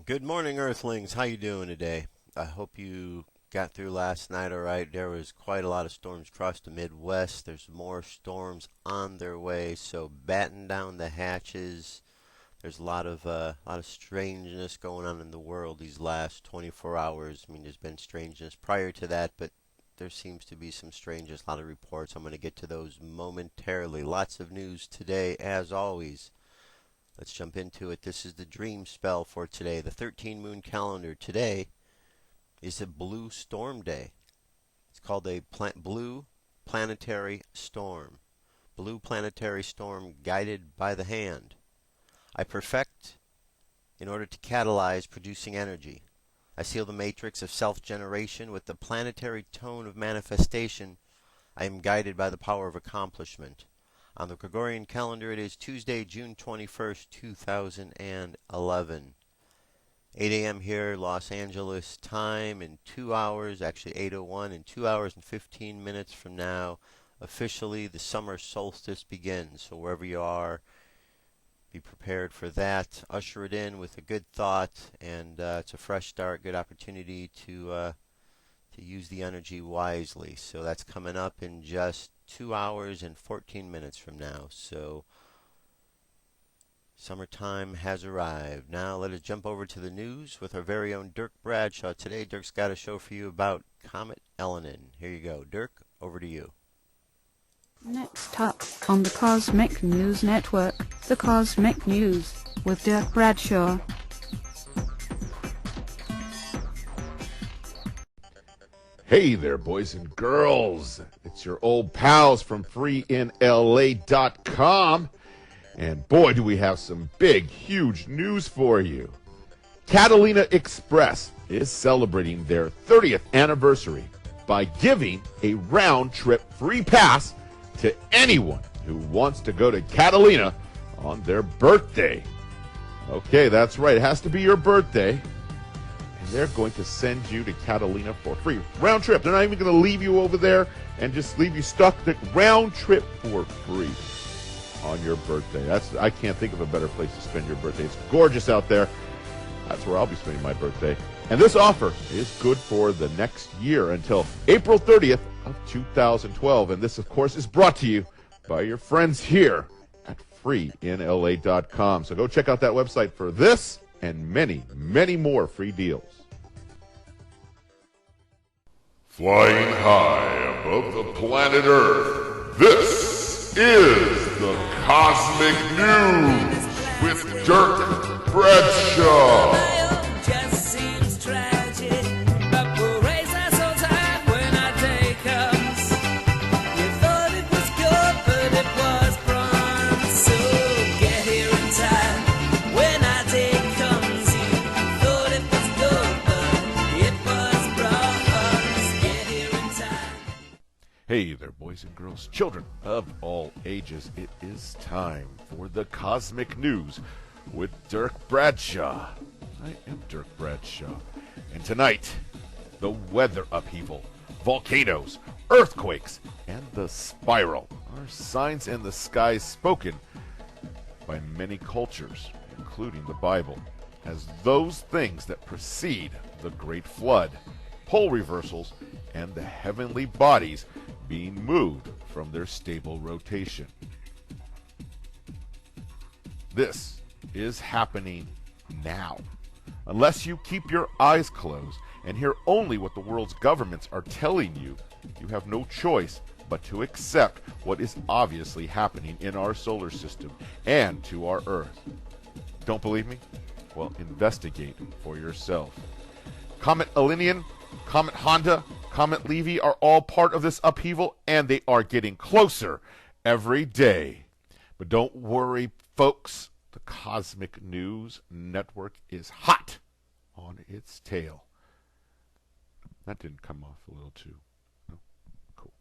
Good morning, Earthlings. How you doing today? I hope you got through last night all right. There was quite a lot of storms across the Midwest. There's more storms on their way, so batten down the hatches. There's a lot of strangeness going on in the world these last 24 hours. I mean, there's been strangeness prior to that, but there seems to be some strangeness, a lot of reports. I'm going to get to those momentarily. Lots of news today, as always. Let's jump into it. This is the dream spell for today. The 13 moon calendar. Today is a blue storm day. It's called a blue planetary storm. Blue planetary storm guided by the hand. I perfect in order to catalyze producing energy. I seal the matrix of self-generation with the planetary tone of manifestation. I am guided by the power of accomplishment. On the Gregorian calendar, it is Tuesday, June 21st, 2011. 8 a.m. here, Los Angeles time, in 2 hours, actually 8:01, in 2 hours and 15 minutes from now, officially the summer solstice begins. So wherever you are, be prepared for that. Usher it in with a good thought, and it's a fresh start, good opportunity to use the energy wisely. So that's coming up in just 2 hours and 14 minutes from now. So summertime has arrived. Now let us jump over to the news with our very own Dirk Bradshaw. Today, Dirk's got a show for you about Comet Elenin. Here you go. Dirk, over to you. Next up on the Cosmic News Network, the Cosmic News with Dirk Bradshaw. Hey there, boys and girls. It's your old pals from freeinla.com. And boy, do we have some big, huge news for you. Catalina Express is celebrating their 30th anniversary by giving a round-trip free pass to anyone who wants to go to Catalina on their birthday. Okay, that's right. It has to be your birthday. They're going to send you to Catalina for free. Round trip. They're not even going to leave you over there and just leave you stuck. The round trip for free on your birthday. I can't think of a better place to spend your birthday. It's gorgeous out there. That's where I'll be spending my birthday. And this offer is good for the next year until April 30th of 2012. And this, of course, is brought to you by your friends here at freeinla.com. So go check out that website for this and many, many more free deals. Flying high above the planet Earth, this is the Cosmic News with Dirk Bradshaw. Hey there, boys and girls, children of all ages. It is time for the Cosmic News with Dirk Bradshaw. I am Dirk Bradshaw. And tonight, the weather upheaval, volcanoes, earthquakes, and the spiral are signs in the sky spoken by many cultures, including the Bible, as those things that precede the Great Flood, pole reversals, and the heavenly bodies being moved from their stable rotation. This is happening now. Unless you keep your eyes closed and hear only what the world's governments are telling you, you have no choice but to accept what is obviously happening in our solar system and to our Earth. Don't believe me? Well, investigate for yourself. Comet Elenin, Comet Honda, Comet Levy are all part of this upheaval, and they are getting closer every day. But don't worry, folks. The Cosmic News Network is hot on its tail. That didn't come off a little too. No? Cool.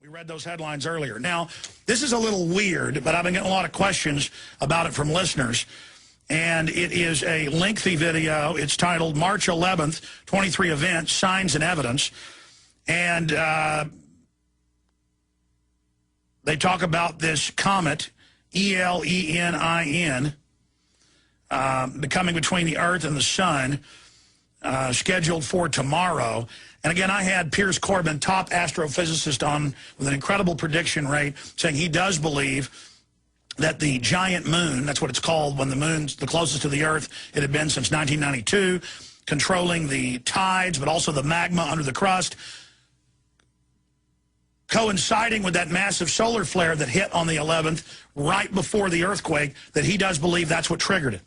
We read those headlines earlier. Now, this is a little weird, but I've been getting a lot of questions about it from listeners. And it is a lengthy video. It's titled March 11th, 23 Events, Signs and Evidence. And they talk about this comet, E-L-E-N-I-N, becoming between the Earth and the Sun, scheduled for tomorrow. And again, I had Piers Corbin, top astrophysicist, on with an incredible prediction rate, saying he does believe that the giant moon, that's what it's called when the moon's the closest to the Earth it had been since 1992, controlling the tides, but also the magma under the crust, coinciding with that massive solar flare that hit on the 11th, right before the earthquake, that he does believe that's what triggered it.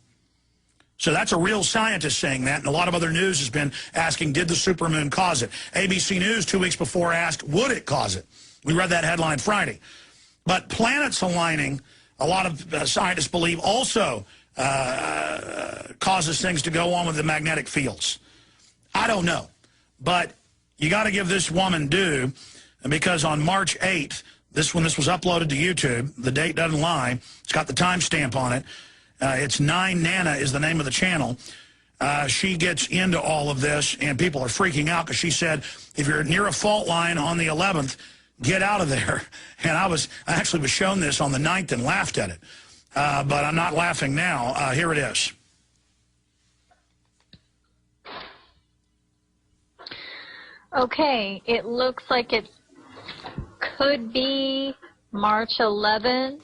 So that's a real scientist saying that, and a lot of other news has been asking, did the supermoon cause it? ABC News 2 weeks before asked, would it cause it? We read that headline Friday. But planets aligning, a lot of scientists believe, also causes things to go on with the magnetic fields. I don't know. But you got to give this woman due, because on March 8th, when this was uploaded to YouTube, the date doesn't lie, it's got the timestamp on it, it's 9 Nana is the name of the channel. She gets into all of this, and people are freaking out because she said, if you're near a fault line on the 11th, get out of there. And I actually was shown this on the 9th and laughed at it. But I'm not laughing now. Here it is. Okay, it looks like it could be March 11th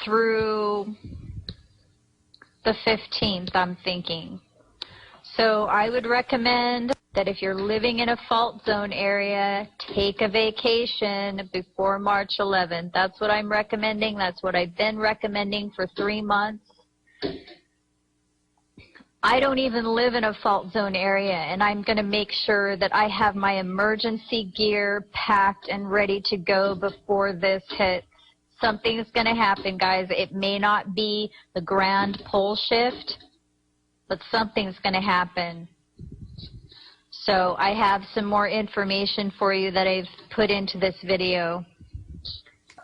through the 15th, I'm thinking. So I would recommend that if you're living in a fault zone area, take a vacation before March 11th. That's what I'm recommending. That's what I've been recommending for 3 months. I don't even live in a fault zone area, and I'm going to make sure that I have my emergency gear packed and ready to go before this hits. Something's going to happen, guys. It may not be the grand pole shift, but something's going to happen. So I have some more information for you that I've put into this video.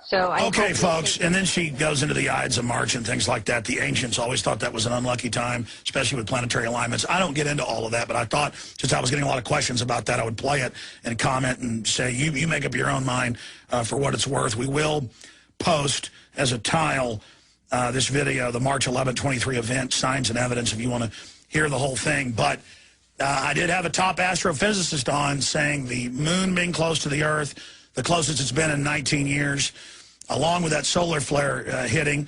So okay, folks, and then she goes into the Ides of March and things like that. The ancients always thought that was an unlucky time, especially with planetary alignments. I don't get into all of that, but I thought, since I was getting a lot of questions about that, I would play it and comment and say, you make up your own mind for what it's worth. We will post as a tile this video, the March 11, 23 event, signs and evidence, if you want to hear the whole thing. But I did have a top astrophysicist on saying the moon being close to the Earth, the closest it's been in 19 years, along with that solar flare hitting,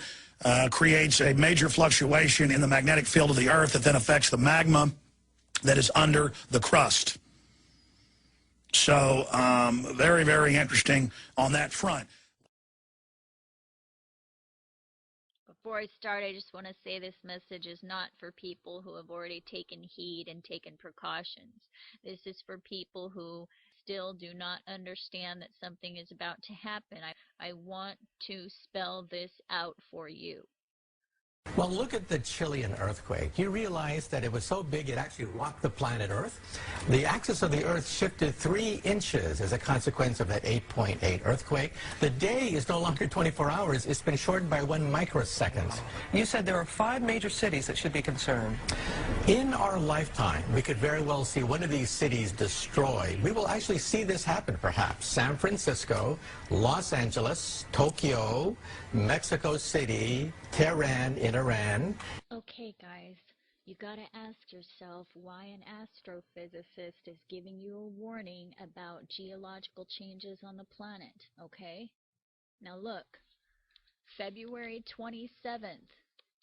creates a major fluctuation in the magnetic field of the Earth that then affects the magma that is under the crust. So very, very interesting on that front. Before I start, I just want to say this message is not for people who have already taken heed and taken precautions. This is for people who still do not understand that something is about to happen. I want to spell this out for you. Well, look at the Chilean earthquake. You realize that it was so big it actually rocked the planet Earth. The axis of the Earth shifted 3 inches as a consequence of that 8.8 earthquake. The day is no longer 24 hours. It's been shortened by 1 microsecond. You said there are 5 major cities that should be concerned. In our lifetime, we could very well see one of these cities destroyed. We will actually see this happen, perhaps. San Francisco, Los Angeles, Tokyo, Mexico City, Tehran in Iran. Okay, guys, you gotta ask yourself why an astrophysicist is giving you a warning about geological changes on the planet, okay? Now look, February 27th,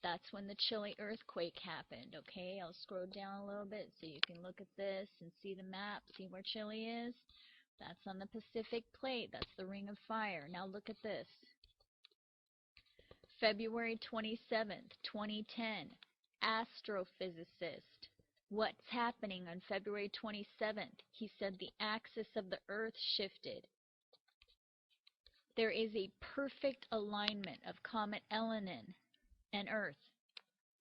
that's when the Chile earthquake happened, okay? I'll scroll down a little bit so you can look at this and see the map, see where Chile is. That's on the Pacific Plate, that's the Ring of Fire. Now look at this. February 27th, 2010, astrophysicist. What's happening on February 27th? He said the axis of the Earth shifted. There is a perfect alignment of Comet Elenin and Earth.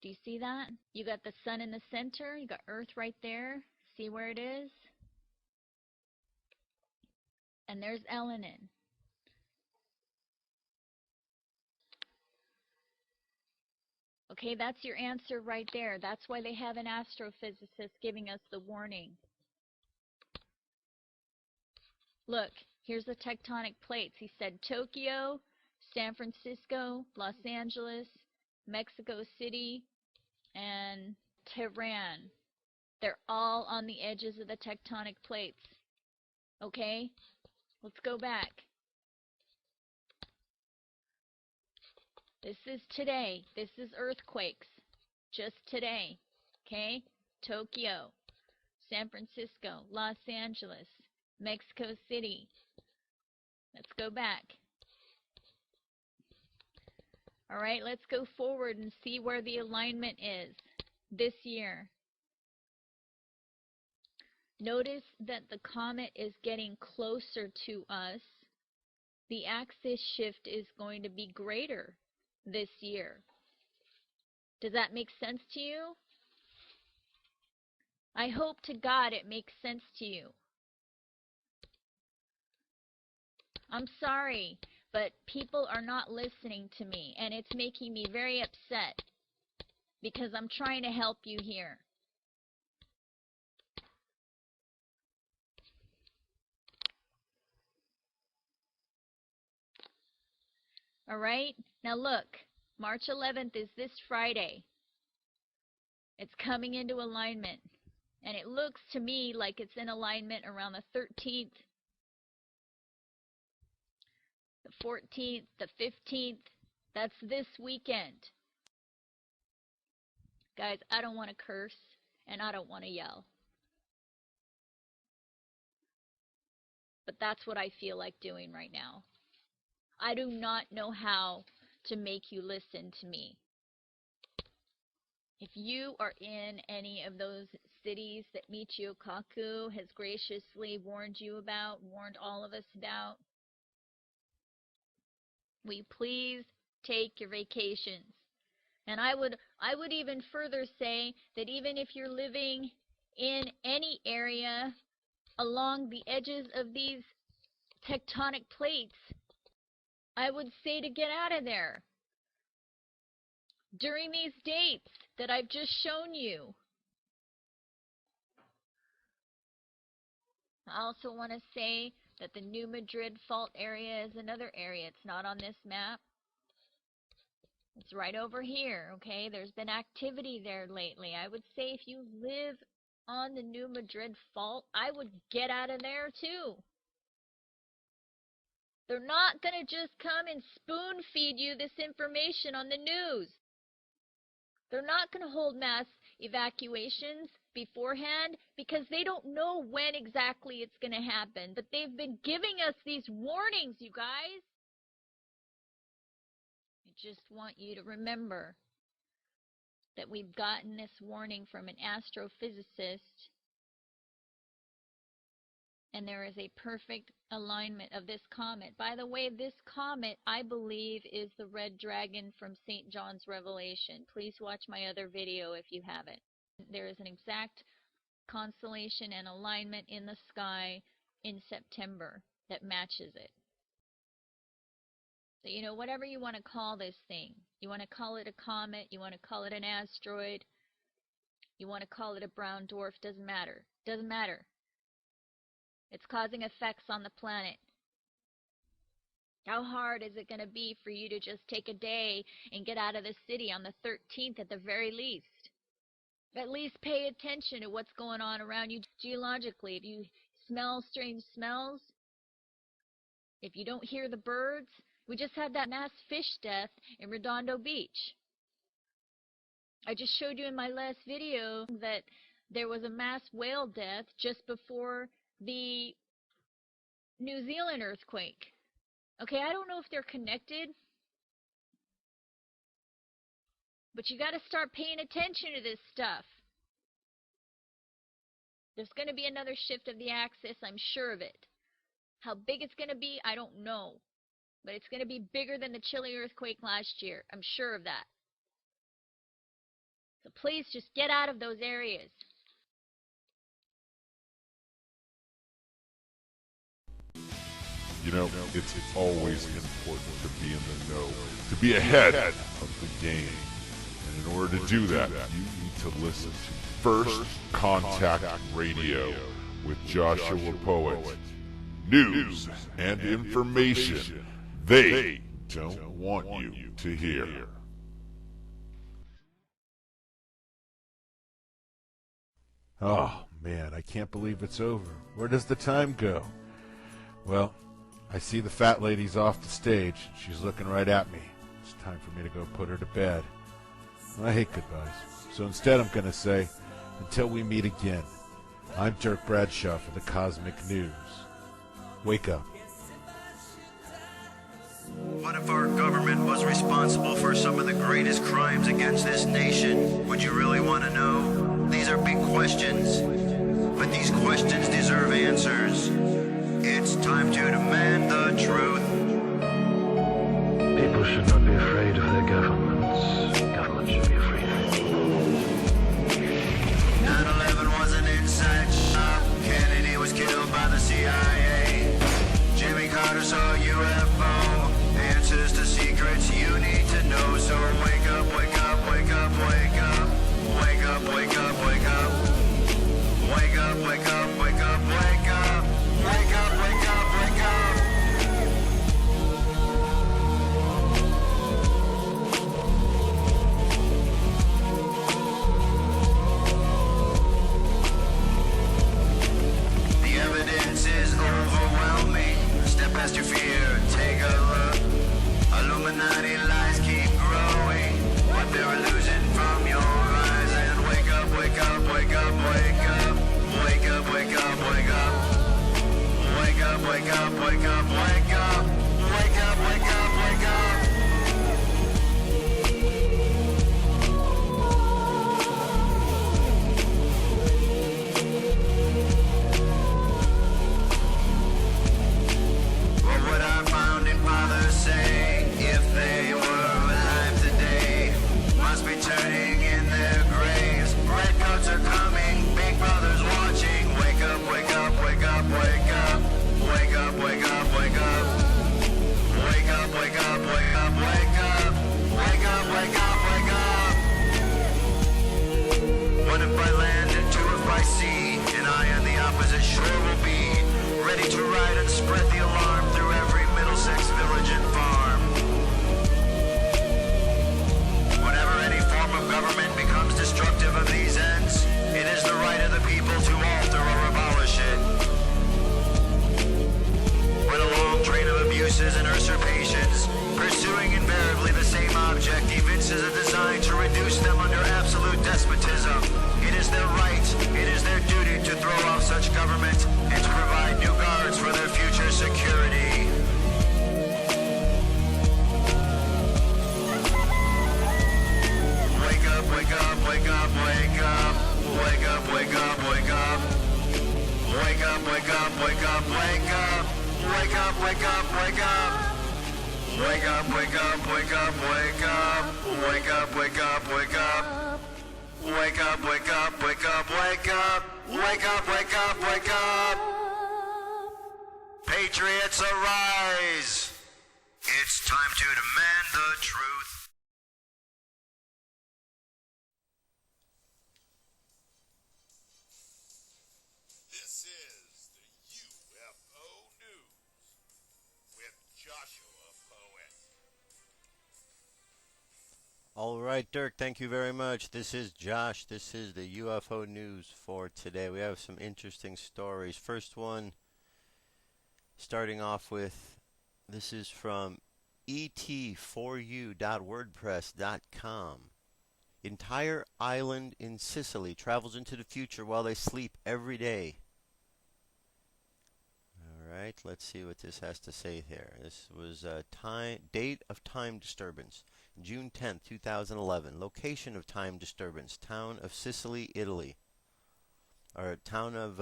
Do you see that? You got the sun in the center, you got Earth right there. See where it is? And there's Elenin. Okay, that's your answer right there. That's why they have an astrophysicist giving us the warning. Look, here's the tectonic plates. He said Tokyo, San Francisco, Los Angeles, Mexico City, and Tehran. They're all on the edges of the tectonic plates. Okay? Let's go back. This is today. This is earthquakes. Just today. Okay? Tokyo, San Francisco, Los Angeles, Mexico City. Let's go back. All right, let's go forward and see where the alignment is this year. Notice that the comet is getting closer to us. The axis shift is going to be greater this year. Does that make sense to you? I hope to God it makes sense to you. I'm sorry, but people are not listening to me, and it's making me very upset because I'm trying to help you here. All right? Now look, March 11th is this Friday. It's coming into alignment, and it looks to me like it's in alignment around the 13th, the 14th, the 15th. That's this weekend. Guys, I don't want to curse, and I don't want to yell. But that's what I feel like doing right now. I do not know how to make you listen to me. If you are in any of those cities that Michio Kaku has graciously warned you about, warned all of us about, will you please take your vacations? And I would even further say that even if you're living in any area along the edges of these tectonic plates, I would say to get out of there during these dates that I've just shown you. I also want to say that the New Madrid fault area is another area. It's not on this map. It's right over here, okay? There's been activity there lately. I would say if you live on the New Madrid fault, I would get out of there too. They're not going to just come and spoon feed you this information on the news. They're not going to hold mass evacuations beforehand because they don't know when exactly it's going to happen. But they've been giving us these warnings, you guys. I just want you to remember that we've gotten this warning from an astrophysicist, and there is a perfect alignment of this comet. By the way, this comet, I believe, is the red dragon from St. John's Revelation. Please watch my other video if you haven't. There is an exact constellation and alignment in the sky in September that matches it. So, you know, whatever you want to call this thing, you want to call it a comet, you want to call it an asteroid, you want to call it a brown dwarf, doesn't matter. Doesn't matter. It's causing effects on the planet. How hard is it going to be for you to just take a day and get out of the city on the 13th at the very least? At least pay attention to what's going on around you geologically. If you smell strange smells, if you don't hear the birds. We just had that mass fish death in Redondo Beach. I just showed you in my last video that there was a mass whale death just before the New Zealand earthquake. Okay, I don't know if they're connected, but you got to start paying attention to this stuff. There's going to be another shift of the axis, I'm sure of it. How big it's going to be, I don't know. But it's going to be bigger than the Chile earthquake last year. I'm sure of that. So please just get out of those areas. You know, it's always important to be in the know, to be ahead of the game. And in order to do that, you need to listen to First Contact Radio with Joshua Poet. News and information they don't want you to hear. Oh, man, I can't believe it's over. Where does the time go? Well, I see the fat lady's off the stage. She's looking right at me. It's time for me to go put her to bed. I hate goodbyes. So instead I'm going to say, until we meet again, I'm Dirk Bradshaw for the Cosmic News. Wake up. What if our government was responsible for some of the greatest crimes against this nation? Would you really want to know? These are big questions, but these questions deserve answers. It's time to demand the truth. People should not be afraid of their governments. Governments should be afraid of people. 9/11 was an inside job. Kennedy was killed by the CIA. Jimmy Carter saw a UFO. Answers to secrets you need to know. So wake up, wake up, wake up, wake up. Wake up, wake up, wake up. Wake up, wake up, wake up, wake up. Wake up, wake up, wake up. The evidence is overwhelming. Step past your fear, take a look. Illuminati lies keep growing. What they're losing from your eyes. And wake up, wake up, wake up, wake up. Wake up, wake up, wake up. Wake up, wake up, wake up, wake up. Wake up, wake up, wake up. What would our founding fathers say if they were alive today? Must be turning in their graves. Redcoats are coming, Big Brother's watching. Wake up, wake up, wake up, wake up. Wake up, wake up, wake up. Wake up, wake up, wake up, wake up. Wake up, wake up, wake up. One if by land and two if by sea, and I on the opposite shore will be ready to ride and spread the alarm through every Middlesex village and farm. Whenever any form of government becomes destructive of these ends, it is the right of the people to alter or abolish it. When a long train of abuses and usurpations, pursuing invariably the same object, evinces a design to reduce them under absolute despotism, it is their right, it is their duty to throw off such government and to provide new guards for their future security. Wake up, wake up, wake up, wake up. Wake up, wake up, wake up. Wake up, wake up, wake up, wake up. Wake up, wake up, wake up. Wake up, wake up, wake up, wake up. Wake up, wake up, wake up. Wake up, wake up, wake up, wake up. Wake up, wake up, wake up. Patriots arise. It's time to demand the truth. This is the UFO News with Joshua Poet. All right, Dirk, thank you very much. This is Josh. This is the UFO news for today. We have some interesting stories. First one, starting off with, this is from et4u.wordpress.com. Entire island in Sicily travels into the future while they sleep every day. All right, let's see what this has to say here. This was date of time disturbance. June 10th, 2011. Location of time disturbance. Town of Sicily, Italy. Or town of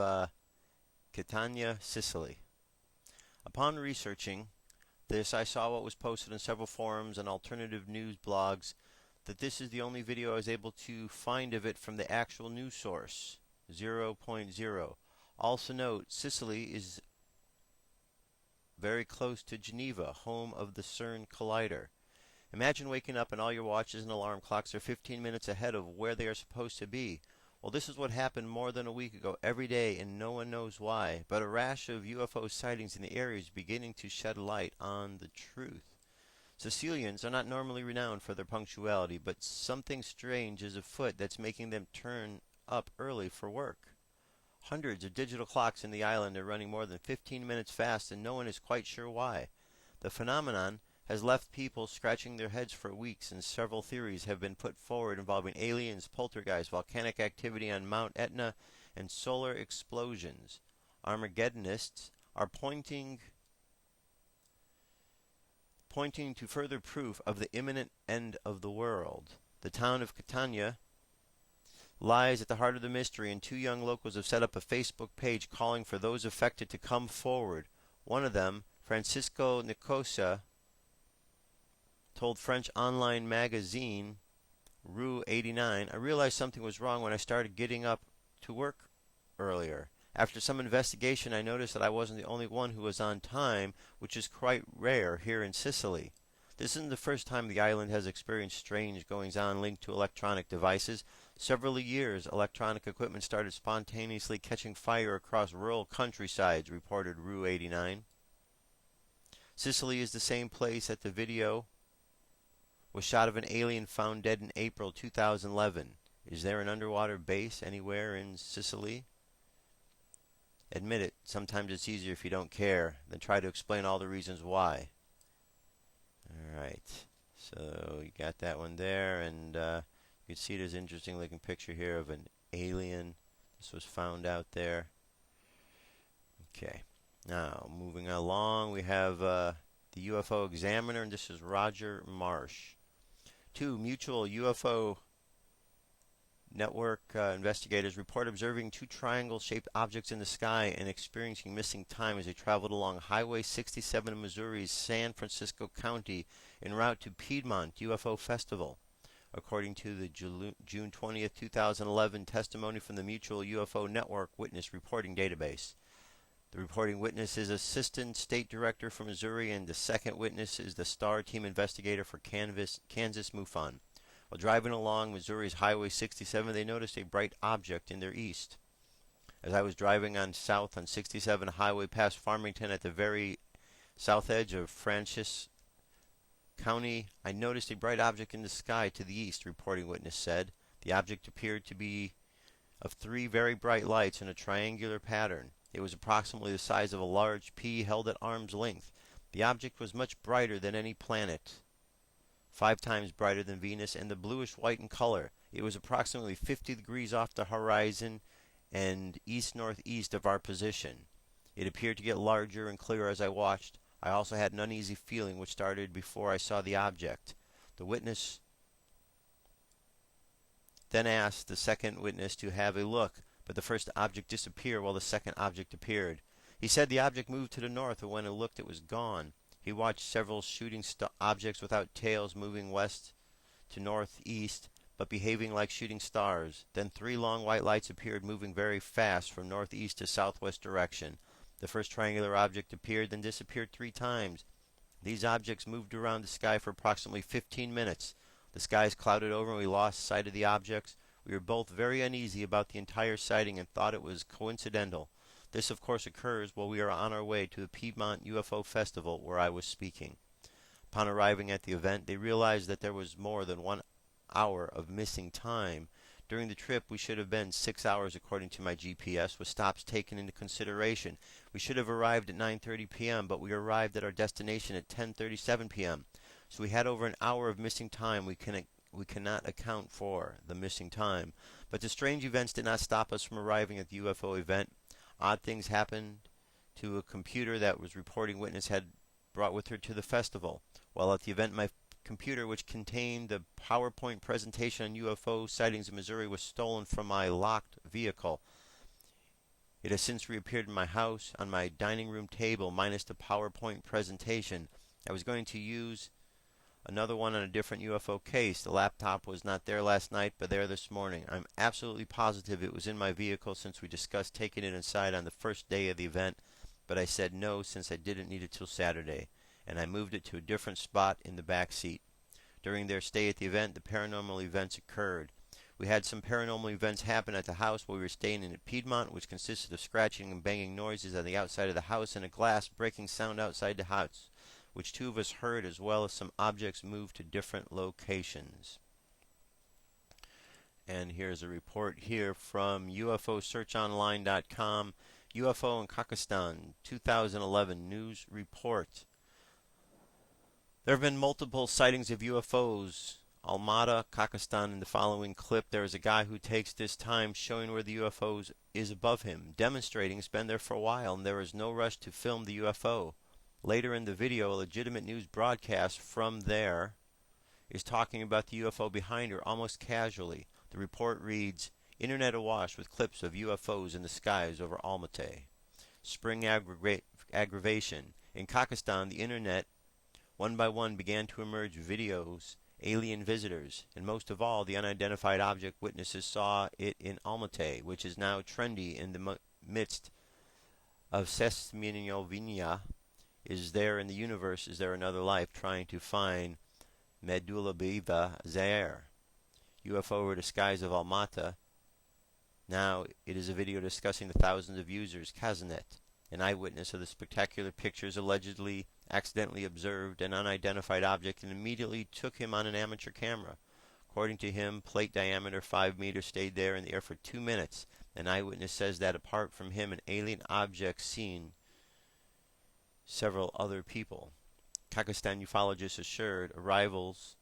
Catania, Sicily. Upon researching this, I saw what was posted in several forums and alternative news blogs, that this is the only video I was able to find of it from the actual news source, 0.0. Also note, Sicily is very close to Geneva, home of the CERN collider. Imagine waking up and all your watches and alarm clocks are 15 minutes ahead of where they are supposed to be. Well, this is what happened more than a week ago every day, and no one knows why. But a rash of UFO sightings in the area is beginning to shed light on the truth. Sicilians are not normally renowned for their punctuality, but something strange is afoot that's making them turn up early for work. Hundreds of digital clocks in the island are running more than 15 minutes fast, and no one is quite sure why. The phenomenon has left people scratching their heads for weeks, and several theories have been put forward involving aliens, poltergeists, volcanic activity on Mount Etna, and solar explosions. Armageddonists are pointing to further proof of the imminent end of the world. The town of Catania lies at the heart of the mystery, and two young locals have set up a Facebook page calling for those affected to come forward. One of them, Francisco Nicosa, told French online magazine Rue 89, "I realized something was wrong when I started getting up to work earlier. After some investigation, I noticed that I wasn't the only one who was on time, which is quite rare here in Sicily. This isn't the first time the island has experienced strange goings-on linked to electronic devices. Several years, electronic equipment started spontaneously catching fire across rural countrysides," reported Rue 89. Sicily is the same place that the video was shot of an alien found dead in April 2011. Is there an underwater base anywhere in Sicily? Admit it, sometimes it's easier if you don't care than try to explain all the reasons why. Alright, so you got that one there, and you can see there's an interesting looking picture here of an alien. This was found out there. Okay, now moving along, we have the UFO Examiner, and this is Roger Marsh. Two mutual UFO network investigators report observing two triangle-shaped objects in the sky and experiencing missing time as they traveled along Highway 67 in Missouri's San Francisco County en route to Piedmont UFO Festival. According to the June 20th, 2011 testimony from the Mutual UFO Network Witness Reporting Database. The reporting witness is Assistant State Director for Missouri, and the second witness is the STAR Team Investigator for Kansas MUFON. While driving along Missouri's Highway 67, they noticed a bright object in their east. As I was driving south on 67 Highway past Farmington at the very south edge of Francis County, I noticed a bright object in the sky to the east, reporting witness said. The object appeared to be of three very bright lights in a triangular pattern. It was approximately the size of a large pea held at arm's length. The object was much brighter than any planet, 5 times brighter than Venus, and the bluish-white in color. It was approximately 50 degrees off the horizon and east-northeast of our position. It appeared to get larger and clearer as I watched. I also had an uneasy feeling which started before I saw the object. The witness then asked the second witness to have a look, but the first object disappeared while the second object appeared. He said the object moved to the north, and when he looked it was gone. He watched several shooting objects without tails moving west to northeast, but behaving like shooting stars. Then 3 long white lights appeared, moving very fast from northeast to southwest direction. The first triangular object appeared, then disappeared 3 times. These objects moved around the sky for approximately 15 minutes. The skies clouded over and we lost sight of the objects. We were both very uneasy about the entire sighting and thought it was coincidental. This, of course, occurs while we are on our way to the Piedmont UFO Festival where I was speaking. Upon arriving at the event, they realized that there was more than 1 hour of missing time. During the trip, we should have been 6 hours according to my GPS, with stops taken into consideration. We should have arrived at 9:30 p.m., but we arrived at our destination at 10:37 p.m. So we had over an hour of missing time. We cannot account for the missing time. But the strange events did not stop us from arriving at the UFO event. Odd things happened to a computer that was reporting witness had brought with her to the festival. While at the event, my computer, which contained the PowerPoint presentation on UFO sightings in Missouri, was stolen from my locked vehicle. It has since reappeared in my house on my dining room table, minus the PowerPoint presentation. I was going to use another one on a different UFO case. The laptop was not there last night, but there this morning. I'm absolutely positive it was in my vehicle since we discussed taking it inside on the first day of the event, but I said no since I didn't need it till Saturday, and I moved it to a different spot in the back seat. During their stay at the event, the paranormal events occurred. We had some paranormal events happen at the house while we were staying in Piedmont, which consisted of scratching and banging noises on the outside of the house and a glass breaking sound outside the house, which 2 of us heard, as well as some objects moved to different locations. And here's a report here from UFOSearchOnline.com. UFO in Pakistan 2011 news report. There have been multiple sightings of UFOs. Almaty, Pakistan. In the following clip, there is a guy who takes this time showing where the UFO is above him, demonstrating it's been there for a while, and there is no rush to film the UFO. Later in the video, a legitimate news broadcast from there is talking about the UFO behind her almost casually. The report reads, Internet awash with clips of UFOs in the skies over Almaty. Spring aggravation. In Pakistan, the Internet, one by one, began to emerge videos, alien visitors, and most of all, the unidentified object witnesses saw it in Almaty, which is now trendy in the midst of Sesminovinia. Is there in the universe, is there another life, trying to find Medulla Biva Zaire. UFO over the skies of Almaty. Now it is a video discussing the thousands of users. Kazanet, an eyewitness of the spectacular pictures, allegedly accidentally observed an unidentified object and immediately took him on an amateur camera. According to him, plate diameter 5 meters stayed there in the air for 2 minutes. An eyewitness says that apart from him, an alien object seen several other people. Pakistan ufologists assured arrivals,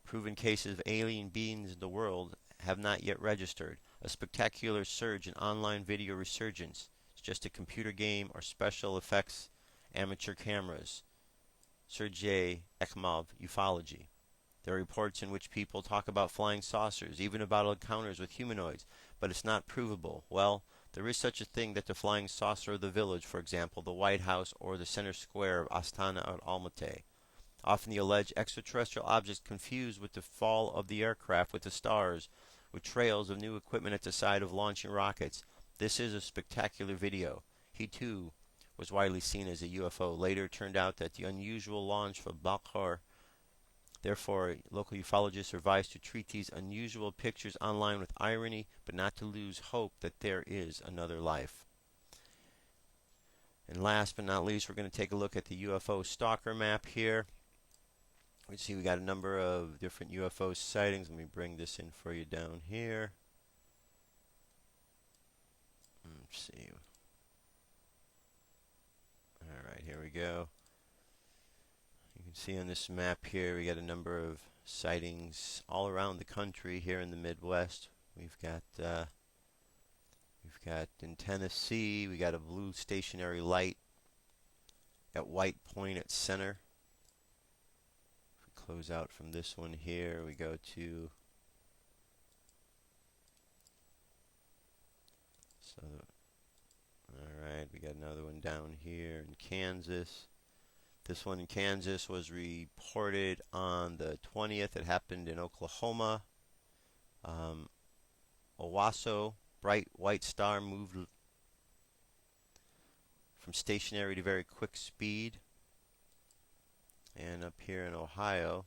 proven cases of alien beings in the world have not yet registered. A spectacular surge in online video resurgence. It's just a computer game or special effects amateur cameras. Sergei Ekmov, Ufology. There are reports in which people talk about flying saucers, even about encounters with humanoids, but it's not provable. Well, there is such a thing that the flying saucer of the village, for example, the White House or the center square of Astana or Almaty. Often the alleged extraterrestrial objects confused with the fall of the aircraft with the stars, with trails of new equipment at the side of launching rockets. This is a spectacular video. He too was widely seen as a UFO. Later it turned out that the unusual launch for Bakhar. Therefore, local ufologists are advised to treat these unusual pictures online with irony, but not to lose hope that there is another life. And last but not least, we're going to take a look at the UFO stalker map here. We see we got a number of different UFO sightings. Let me bring this in for you down here. Let's see. Alright, here we go. You can see on this map here we got a number of sightings all around the country here in the Midwest. We've got in Tennessee, we got a blue stationary light at White Point at center. If we close out from this one here, we go to alright, we got another one down here in Kansas. This one in Kansas was reported on the 20th. It happened in Oklahoma. Owasso, bright white star moved from stationary to very quick speed. And up here in Ohio,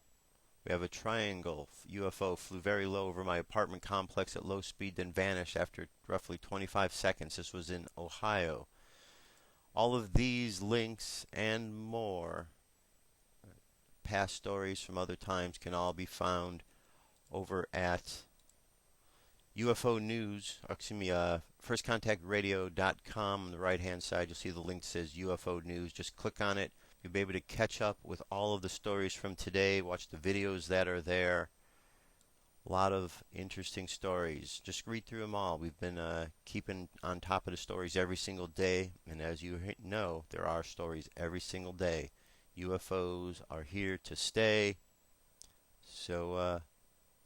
we have a triangle UFO flew very low over my apartment complex at low speed, then vanished after roughly 25 seconds. This was in Ohio. All of these links and more, past stories from other times, can all be found over at UFO News, firstcontactradio.com. On the right-hand side, you'll see the link that says UFO News. Just click on it. You'll be able to catch up with all of the stories from today. Watch the videos that are there. A lot of interesting stories. Just read through them all. We've been keeping on top of the stories every single day. And as you know, there are stories every single day. UFOs are here to stay. So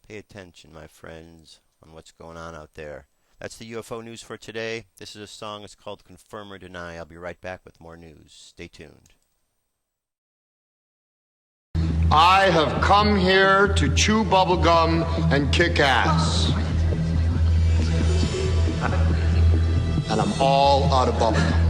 pay attention, my friends, on what's going on out there. That's the UFO news for today. This is a song. It's called Confirm or Deny. I'll be right back with more news. Stay tuned. I have come here to chew bubblegum and kick ass. And I'm all out of bubblegum.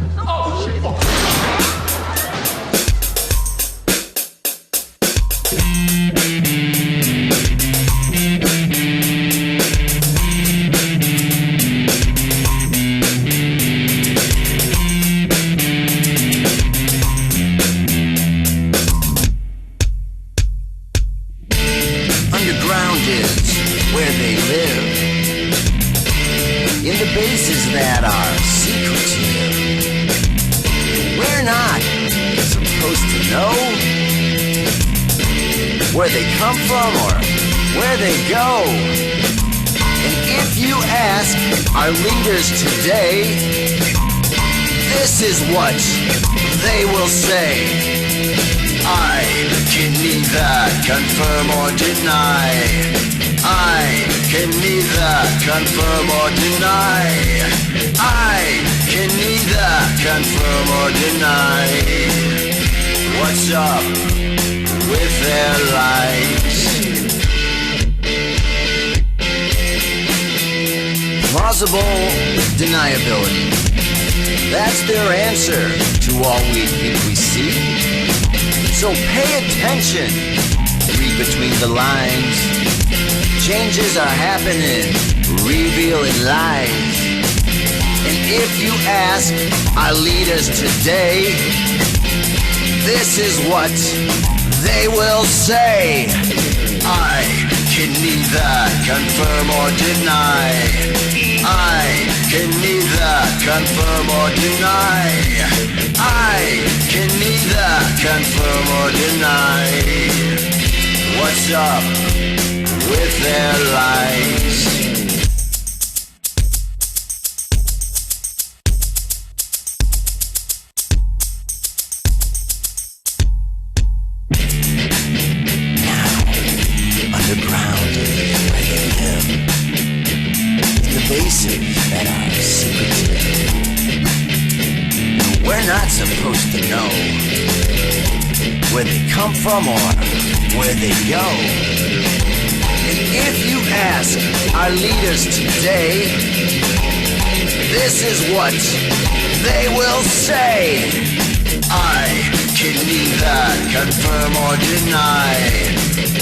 Underground is where they live. bases that are secretive. We're not supposed to know where they come from or where they go. And if you ask our leaders today, this is what they will say. I can neither confirm or deny. I can neither confirm or deny. I can neither confirm or deny. What's up with their lies? Plausible deniability. That's their answer to all we think we see. So pay attention, read between the lines. Changes are happening, revealing lies. And if you ask our leaders today, this is what they will say. I can neither confirm or deny. I can neither confirm or deny. I can neither confirm or deny. What's up with their lies? Underground is where they live. In the bases that are secretive. We're not supposed to know where they come from or where they go. And if you ask our leaders today, this is what they will say. I can neither confirm or deny.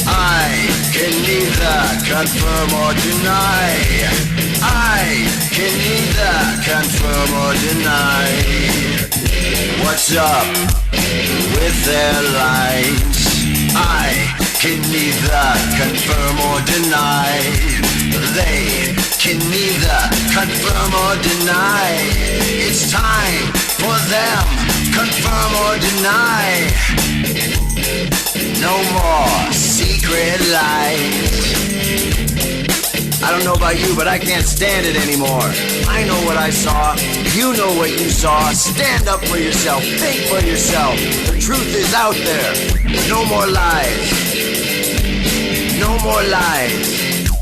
I can neither confirm or deny. I can neither confirm or deny. What's up with their lies? I can neither confirm or deny. They can neither confirm or deny. It's time for them, confirm or deny. No more secret lies. I don't know about you, but I can't stand it anymore. I know what I saw. You know what you saw. Stand up for yourself. Think for yourself. The truth is out there. No more lies. No more lies.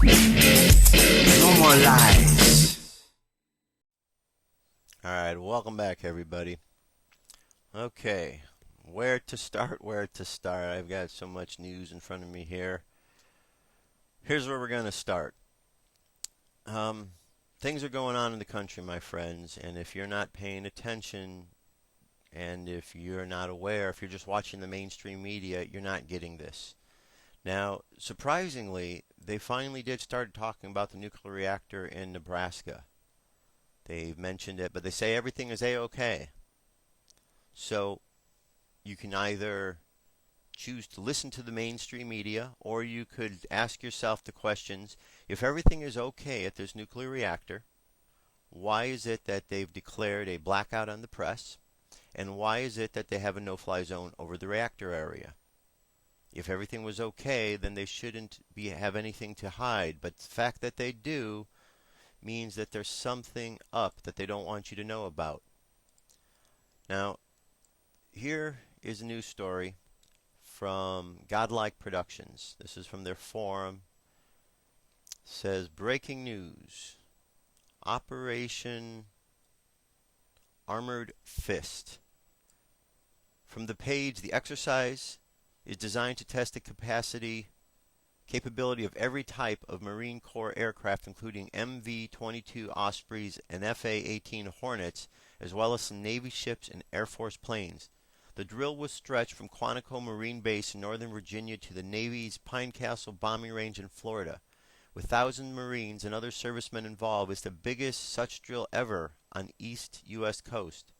No more lies. Alright, welcome back everybody. Okay, where to start, I've got so much news in front of me here. Here's where we're going to start. Things are going on in the country, my friends, and if you're not paying attention, and if you're not aware, if you're just watching the mainstream media, you're not getting this. Now, surprisingly, they finally did start talking about the nuclear reactor in Nebraska. They've mentioned it, but they say everything is A-OK. So, you can either choose to listen to the mainstream media, or you could ask yourself the questions, if everything is okay at this nuclear reactor, why is it that they've declared a blackout on the press, and why is it that they have a no-fly zone over the reactor area? If everything was okay, then they shouldn't have anything to hide, but the fact that they do means that there's something up that they don't want you to know about. Now, here is a news story from Godlike Productions. This is from their forum. It says, breaking news. Operation Armored Fist. From the page, the exercise is designed to test the capability of every type of Marine Corps aircraft, including MV-22 Ospreys and FA-18 Hornets, as well as some Navy ships and Air Force planes. The drill was stretched from Quantico Marine Base in Northern Virginia to the Navy's Pine Castle bombing range in Florida. With 1,000 Marines and other servicemen involved, it's the biggest such drill ever on East U.S. coast.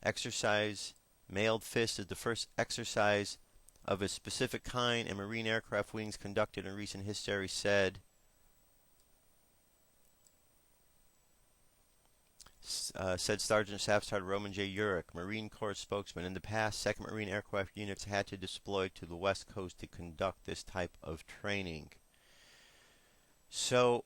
Exercise Mailed Fist is the first exercise of a specific kind and Marine aircraft wings conducted in recent history, said said Sergeant Staff Sergeant Roman J. Urich, Marine Corps spokesman. In the past, 2nd Marine aircraft units had to deploy to the West Coast to conduct this type of training. So,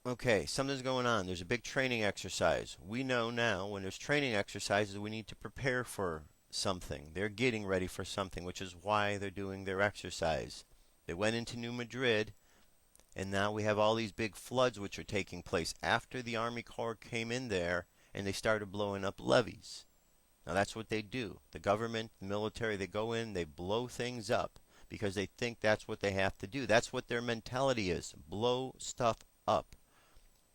okay, something's going on. There's a big training exercise. We know now when there's training exercises, we need to prepare for something. They're getting ready for something, which is why they're doing their exercise. They went into New Madrid, and now we have all these big floods which are taking place after the Army Corps came in there and they started blowing up levees. Now that's what they do. The government, the military, they go in, they blow things up because they think that's what they have to do. That's what their mentality is. Blow stuff up.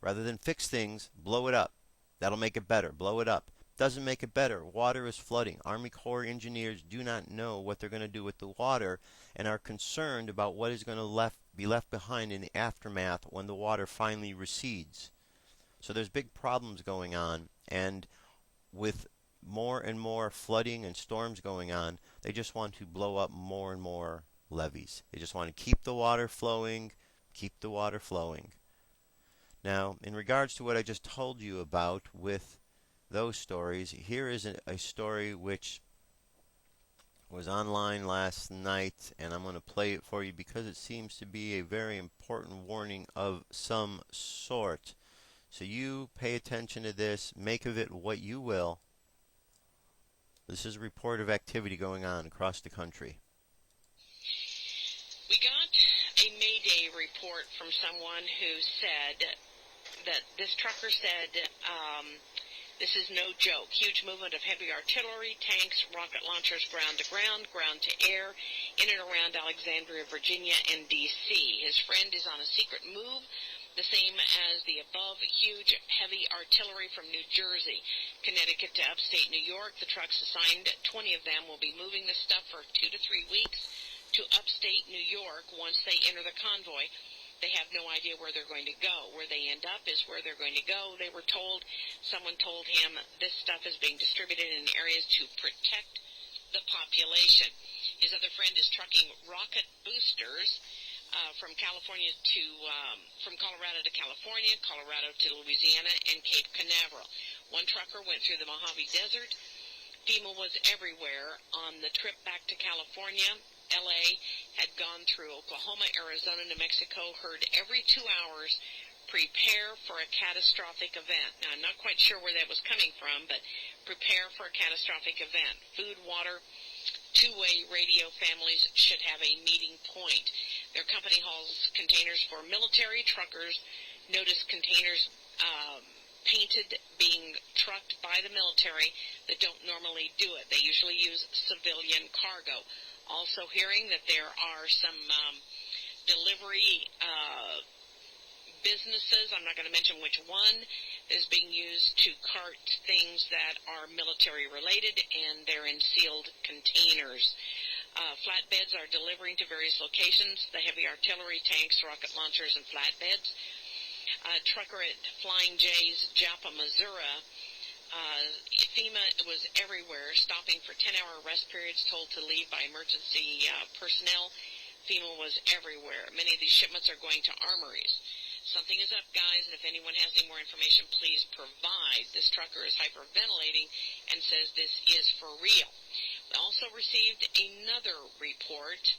Rather than fix things, blow it up. That'll make it better. Blow it up. Doesn't make it better. Water is flooding. Army Corps engineers do not know what they're going to do with the water and are concerned about what is going to be left behind in the aftermath when the water finally recedes. So there's big problems going on, and with more and more flooding and storms going on, they just want to blow up more and more levees. They just want to keep the water flowing, keep the water flowing. Now, in regards to what I just told you about with those stories, here is a story which was online last night, and I'm going to play it for you because it seems to be a very important warning of some sort. So you pay attention to this, make of it what you will. This is a report of activity going on across the country. We got a Mayday report from someone who said that this trucker said, this is no joke. Huge movement of heavy artillery, tanks, rocket launchers, ground to ground, ground to air, in and around Alexandria, Virginia, and D.C. His friend is on a secret move, the same as the above huge heavy artillery from New Jersey, Connecticut to upstate New York. The trucks assigned, 20 of them, will be moving this stuff for 2 to 3 weeks to upstate New York once they enter the convoy. They have no idea where they're going to go. Where they end up is where they're going to go. They were told, someone told him, this stuff is being distributed in areas to protect the population. His other friend is trucking rocket boosters from California to, from Colorado to California, Colorado to Louisiana, and Cape Canaveral. One trucker went through the Mojave Desert. FEMA was everywhere on the trip back to California. LA had gone through Oklahoma, Arizona, New Mexico, heard every 2 hours, prepare for a catastrophic event. Now, I'm not quite sure where that was coming from, but prepare for a catastrophic event. Food, water, two-way radio families should have a meeting point. Their company hauls containers for military truckers. Notice containers painted being trucked by the military that don't normally do it. They usually use civilian cargo. Also hearing that there are some delivery businesses, I'm not going to mention which one, is being used to cart things that are military related, and they're in sealed containers. Flatbeds are delivering to various locations, the heavy artillery, tanks, rocket launchers, and flatbeds. Trucker at Flying J's, Joppa, Missouri, FEMA was everywhere, stopping for 10-hour rest periods, told to leave by emergency personnel. FEMA was everywhere. Many of these shipments are going to armories. Something is up, guys, and if anyone has any more information, please provide. This trucker is hyperventilating and says this is for real. We also received another report.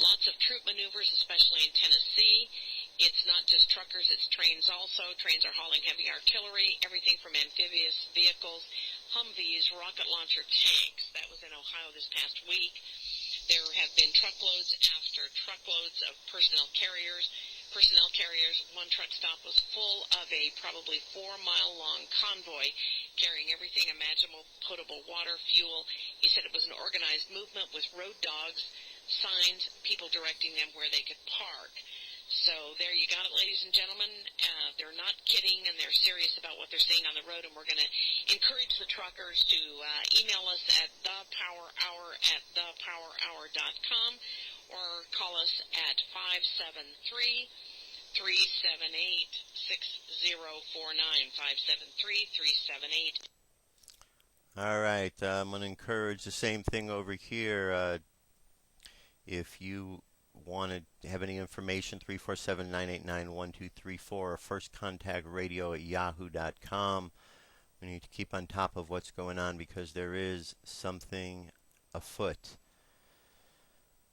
Lots of troop maneuvers, especially in Tennessee. It's not just truckers, it's trains also. Trains are hauling heavy artillery, everything from amphibious vehicles, Humvees, rocket launcher tanks. That was in Ohio this past week. There have been truckloads after truckloads of personnel carriers. One truck stop was full of a probably 4-mile-long convoy carrying everything imaginable, potable water, fuel. He said it was an organized movement with road dogs, signs, people directing them where they could park. So there you got it, ladies and gentlemen. They're not kidding, and they're serious about what they're seeing on the road, and we're going to encourage the truckers to email us at thepowerhour@thepowerhour.com or call us at 573-378-6049, 573-378. All right, I'm going to encourage the same thing over here. If you want to have any information, 347-989-1234 or firstcontactradio@yahoo.com. We need to keep on top of what's going on because there is something afoot.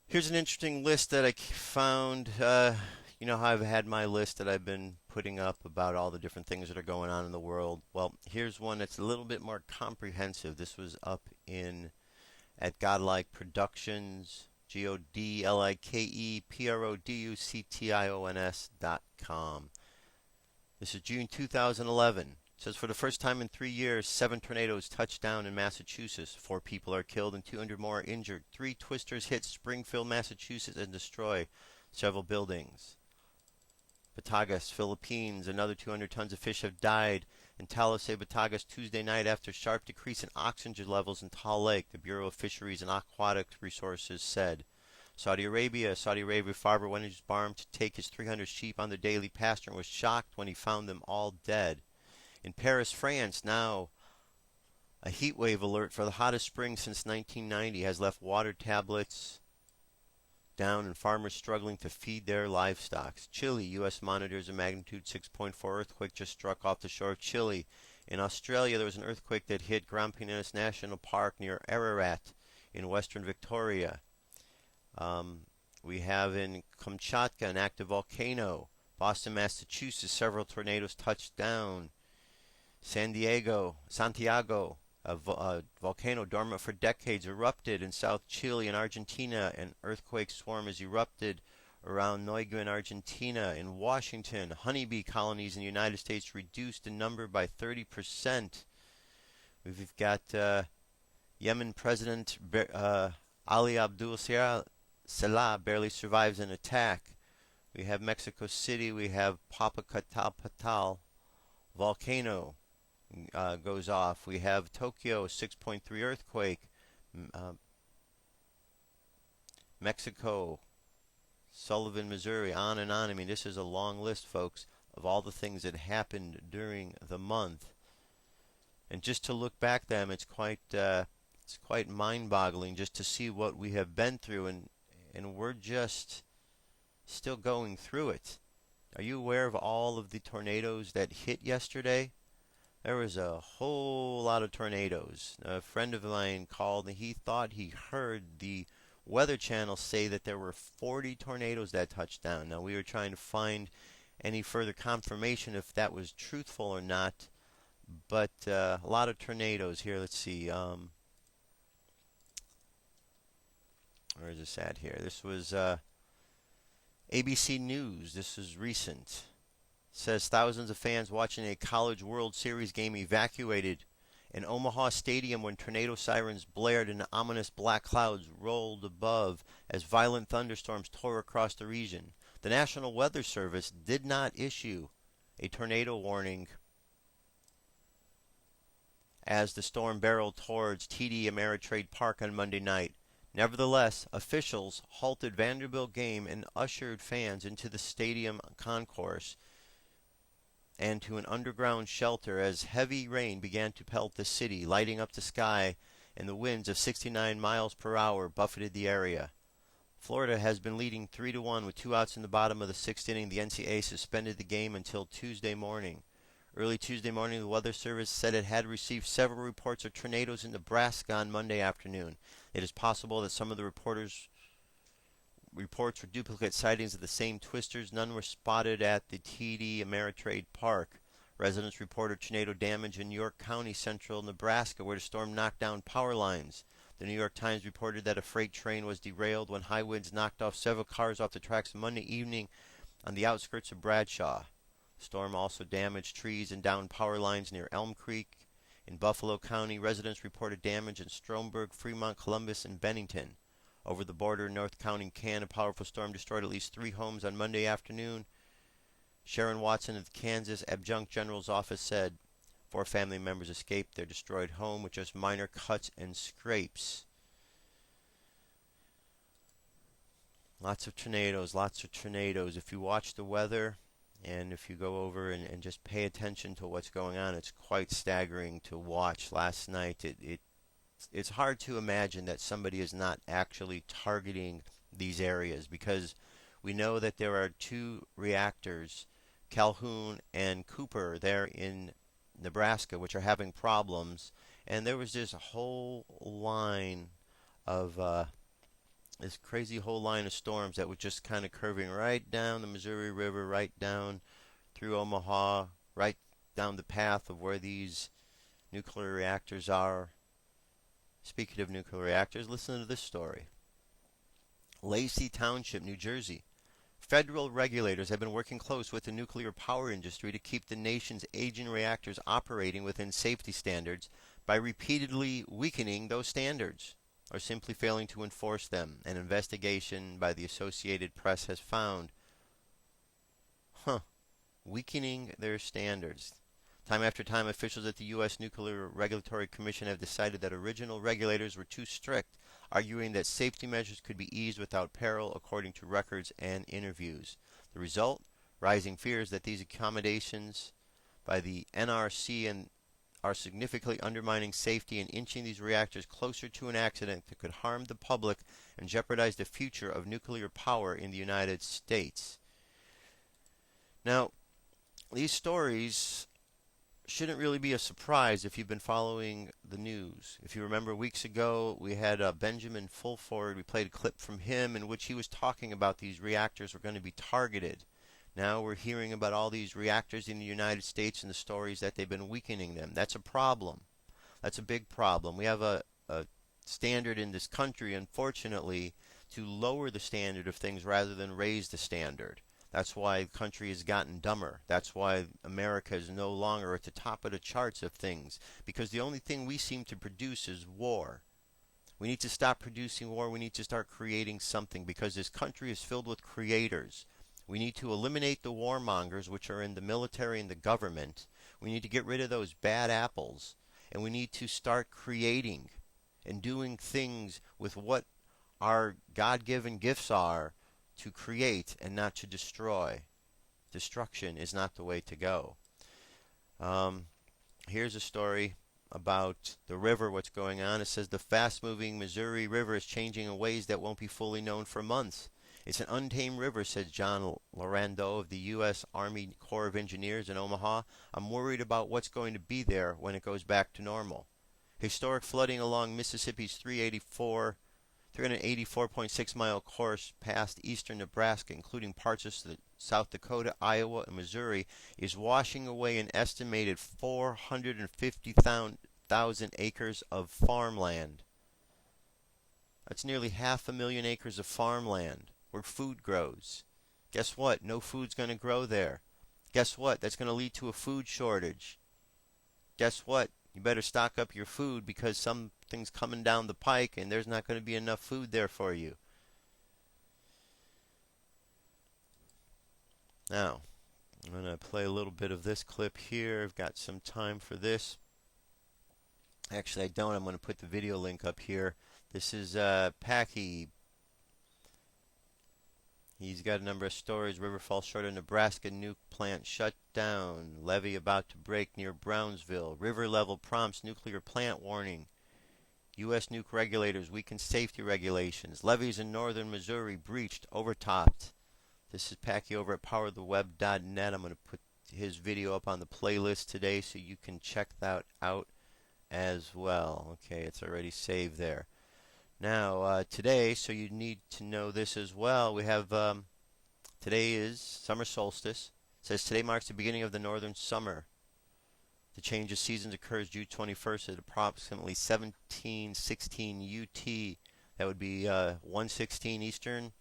Here's an interesting list that I found. You know how I've had my list that I've been putting up about all the different things that are going on in the world. Well, here's one that's a little bit more comprehensive. This was up at Godlike Productions, GODLIKEPRODUCTIONS.com. This is June 2011. It says, for the first time in 3 years, 7 tornadoes touched down in Massachusetts. 4 people are killed and 200 more are injured. 3 twisters hit Springfield, Massachusetts and destroy several buildings. Batangas, Philippines, another 200 tons of fish have died in Talisay, Batangas Tuesday night after sharp decrease in oxygen levels in Tall Lake, the Bureau of Fisheries and Aquatic Resources said. Saudi Arabia farmer went in his barn to take his 300 sheep on their daily pasture and was shocked when he found them all dead. In Paris, France, now a heat wave alert for the hottest spring since 1990 has left water tablets down and farmers struggling to feed their livestock. Chile, U.S. monitors a magnitude 6.4 earthquake just struck off the shore of Chile. In Australia, there was an earthquake that hit Grampinas National Park near Ararat in western Victoria. We have in Kamchatka an active volcano. Boston, Massachusetts, several tornadoes touched down. Santiago, a volcano dormant for decades, erupted in South Chile and Argentina. An earthquake swarm has erupted around Neuquén, Argentina. In Washington, honeybee colonies in the United States reduced in number by 30%. We've got Yemen President Ali Abdul Salah barely survives an attack. We have Mexico City. We have Popocatépetl volcano goes off. We have Tokyo, 6.3 earthquake. Mexico, Sullivan, Missouri, on and on. I mean, this is a long list, folks, of all the things that happened during the month. And just to look back them, it's quite mind-boggling just to see what we have been through, and we're just still going through it. Are you aware of all of the tornadoes that hit yesterday? There was a whole lot of tornadoes. A friend of mine called and he thought he heard the Weather Channel say that there were 40 tornadoes that touched down. Now, we were trying to find any further confirmation if that was truthful or not, but a lot of tornadoes here. Let's see. Where is this at here? This was ABC News. This is recent. Says thousands of fans watching a College World Series game evacuated an Omaha stadium when tornado sirens blared and ominous black clouds rolled above as violent thunderstorms tore across the region. The National Weather Service did not issue a tornado warning as the storm barreled towards TD Ameritrade Park on Monday night. Nevertheless, officials halted Vanderbilt game and ushered fans into the stadium concourse and to an underground shelter as heavy rain began to pelt the city, lighting up the sky, and the winds of 69 miles per hour buffeted the area. Florida has been leading 3-1 with 2 outs in the bottom of the 6th inning. The NCAA suspended the game until Tuesday morning. Early Tuesday morning, the Weather Service said it had received several reports of tornadoes in Nebraska on Monday afternoon. It is possible that some of the reports were duplicate sightings of the same twisters. None were spotted at the TD Ameritrade Park. Residents reported tornado damage in York County, central Nebraska, where the storm knocked down power lines. The New York Times reported that a freight train was derailed when high winds knocked off several cars off the tracks Monday evening on the outskirts of Bradshaw. The storm also damaged trees and downed power lines near Elm Creek. In Buffalo County, residents reported damage in Stromberg, Fremont, Columbus, and Bennington. Over the border in North County, a powerful storm destroyed at least 3 homes on Monday afternoon. Sharon Watson of the Kansas Adjunct General's Office said 4 family members escaped their destroyed home with just minor cuts and scrapes. Lots of tornadoes, lots of tornadoes. If you watch the weather and if you go over and just pay attention to what's going on, it's quite staggering to watch. Last night it it's hard to imagine that somebody is not actually targeting these areas because we know that there are two reactors, Calhoun and Cooper, there in Nebraska, which are having problems. And there was this whole line of this crazy whole line of storms that was just kind of curving right down the Missouri River, right down through Omaha, right down the path of where these nuclear reactors are. Speaking of nuclear reactors, listen to this story. Lacey Township, New Jersey. Federal regulators have been working close with the nuclear power industry to keep the nation's aging reactors operating within safety standards by repeatedly weakening those standards or simply failing to enforce them. An investigation by the Associated Press has found, weakening their standards. Time after time, officials at the U.S. Nuclear Regulatory Commission have decided that original regulators were too strict, arguing that safety measures could be eased without peril, according to records and interviews. The result? Rising fears that these accommodations by the NRC and are significantly undermining safety and inching these reactors closer to an accident that could harm the public and jeopardize the future of nuclear power in the United States. Now, these stories shouldn't really be a surprise if you've been following the news. If you remember weeks ago, we had Benjamin Fulford. We played a clip from him in which he was talking about these reactors were going to be targeted. Now we're hearing about all these reactors in the United States and the stories that they've been weakening them. That's a problem. That's a big problem. We have a standard in this country, unfortunately, to lower the standard of things rather than raise the standard. That's why the country has gotten dumber. That's why America is no longer at the top of the charts of things, because the only thing we seem to produce is war. We need to stop producing war. We need to start creating something, because this country is filled with creators. We need to eliminate the warmongers, which are in the military and the government. We need to get rid of those bad apples, and we need to start creating and doing things with what our God-given gifts are, to create and not to destroy. Destruction is not the way to go. Here's a story about the river, what's going on. It says the fast-moving Missouri River is changing in ways that won't be fully known for months. It's an untamed river, said John Lorando of the U.S. Army Corps of Engineers in Omaha. I'm worried about what's going to be there when it goes back to normal. Historic flooding along Mississippi's 384.6-mile course past eastern Nebraska, including parts of South Dakota, Iowa, and Missouri, is washing away an estimated 450,000 acres of farmland. That's nearly 500,000 acres of farmland where food grows. Guess what? No food's going to grow there. Guess what? That's going to lead to a food shortage. Guess what? You better stock up your food, because something's coming down the pike and there's not going to be enough food there for you. Now, I'm going to play a little bit of this clip here. I've got some time for this. Actually, I don't. I'm going to put the video link up here. This is Packy. He's got a number of stories. River falls short of Nebraska. Nuke plant shut down. Levee about to break near Brownsville. River level prompts nuclear plant warning. U.S. nuke regulators weaken safety regulations. Levees in northern Missouri breached, overtopped. This is Packy over at powertheweb.net. I'm going to put his video up on the playlist today so you can check that out as well. Okay, it's already saved there. Now, today, so you need to know this as well, we have, today is summer solstice. It says today marks the beginning of the northern summer. The change of seasons occurs June 21st at approximately 17:16 UT. That would be 1:16 Eastern,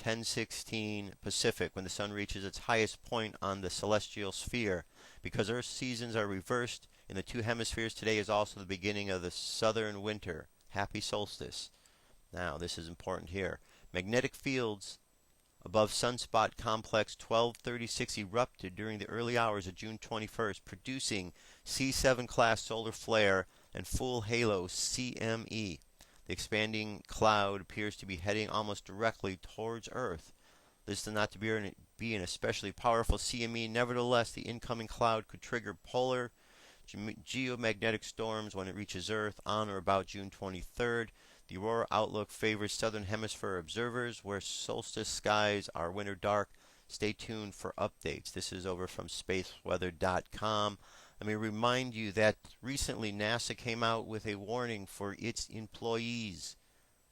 10:16 Pacific, when the sun reaches its highest point on the celestial sphere. Because Earth's seasons are reversed in the two hemispheres, today is also the beginning of the southern winter. Happy solstice. Now, this is important here. Magnetic fields above sunspot complex 1236 erupted during the early hours of June 21st, producing C7 class solar flare and full halo CME. The expanding cloud appears to be heading almost directly towards Earth. This is not to be an especially powerful CME. Nevertheless, the incoming cloud could trigger polar geomagnetic storms when it reaches Earth on or about June 23rd. The aurora outlook favors southern hemisphere observers where solstice skies are winter dark. Stay tuned for updates. This is over from spaceweather.com. Let me remind you that recently NASA came out with a warning for its employees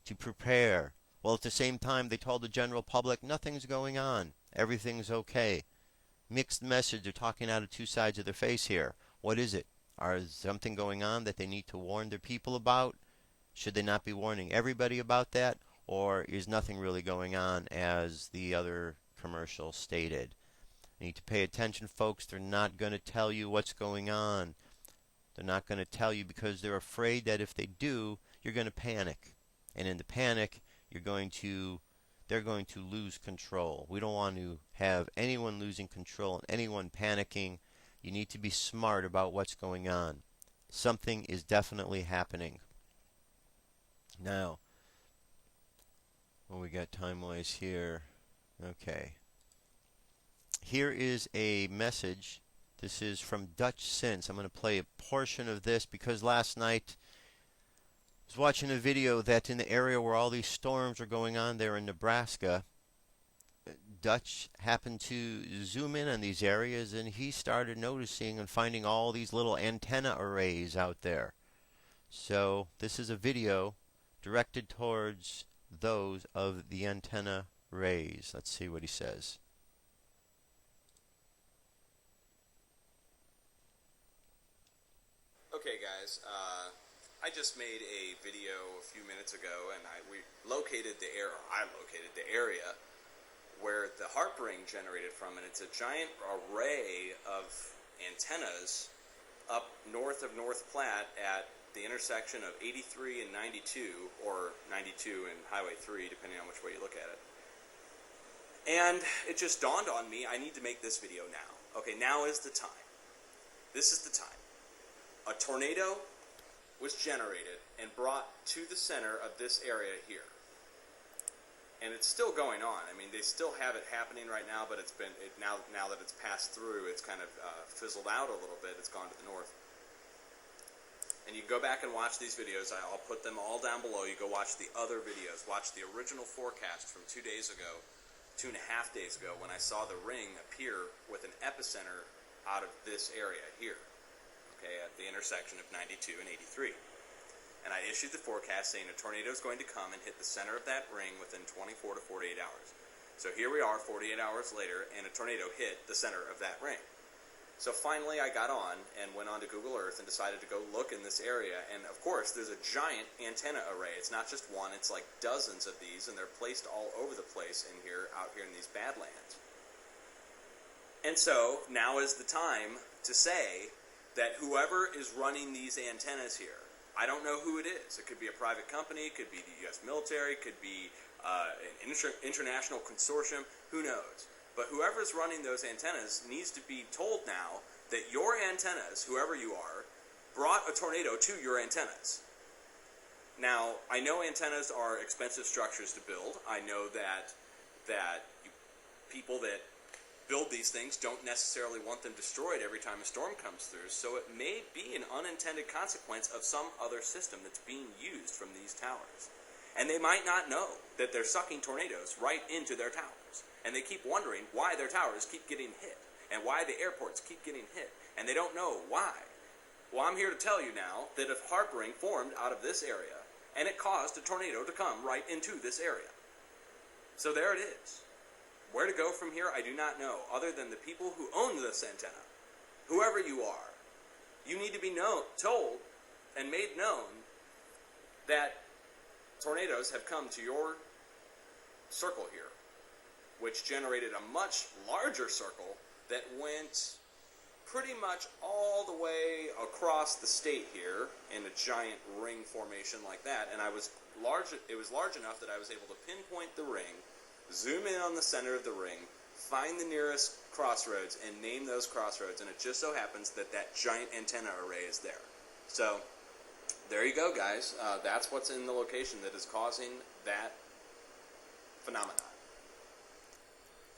to prepare. Well, at the same time, they told the general public nothing's going on. Everything's okay. Mixed message. They're talking out of two sides of their face here. What is it? Is something going on that they need to warn their people about? Should they not be warning everybody about that? Or is nothing really going on, as the other commercial stated? You need to pay attention, folks. They're not going to tell you what's going on. They're not going to tell you because they're afraid that if they do, you're going to panic. And in the panic, they're going to lose control. We don't want to have anyone losing control and anyone panicking. You need to be smart about what's going on. Something is definitely happening. Now, what we got time-wise here? Okay. Here is a message. This is from Dutch Sense. I'm going to play a portion of this because last night I was watching a video that in the area where all these storms are going on there in Nebraska, Dutch happened to zoom in on these areas and he started noticing and finding all these little antenna arrays out there. So this is a video directed towards those of the antenna rays. Let's see what he says. Okay guys, I just made a video a few minutes ago and I located the area where the HARP ring generated from, and it's a giant array of antennas up north of North Platte at the intersection of 83 and 92, or 92 and Highway 3, depending on which way you look at it. And it just dawned on me, I need to make this video now. Okay, now is the time. This is the time. A tornado was generated and brought to the center of this area here. And it's still going on. I mean, they still have it happening right now, but now that it's passed through, it's kind of fizzled out a little bit. It's gone to the north. And you go back and watch these videos. I'll put them all down below. You go watch the other videos. Watch the original forecast from 2 days ago, 2.5 days ago, when I saw the ring appear with an epicenter out of this area here, okay, at the intersection of 92 and 83. And I issued the forecast saying a tornado is going to come and hit the center of that ring within 24 to 48 hours. So here we are 48 hours later, and a tornado hit the center of that ring. So finally I got on and went on to Google Earth and decided to go look in this area. And of course there's a giant antenna array. It's not just one, it's like dozens of these, and they're placed all over the place out here in these badlands. And so now is the time to say that whoever is running these antennas here, I don't know who it is. It could be a private company, it could be the U.S. military, it could be an international consortium, who knows. But whoever's running those antennas needs to be told now that your antennas, whoever you are, brought a tornado to your antennas. Now, I know antennas are expensive structures to build. I know that people that build these things don't necessarily want them destroyed every time a storm comes through, so it may be an unintended consequence of some other system that's being used from these towers. And they might not know that they're sucking tornadoes right into their towers. And they keep wondering why their towers keep getting hit, and why the airports keep getting hit, and they don't know why. Well, I'm here to tell you now that a HARP ring formed out of this area, and it caused a tornado to come right into this area. So there it is. Where to go from here, I do not know, other than the people who own this antenna. Whoever you are, you need to be told and made known that tornadoes have come to your circle here, which generated a much larger circle that went pretty much all the way across the state here in a giant ring formation like that. And it was large enough that I was able to pinpoint the ring, zoom in on the center of the ring, find the nearest crossroads, and name those crossroads. And it just so happens that that giant antenna array is there. So there you go, guys. That's what's in the location that is causing that phenomenon.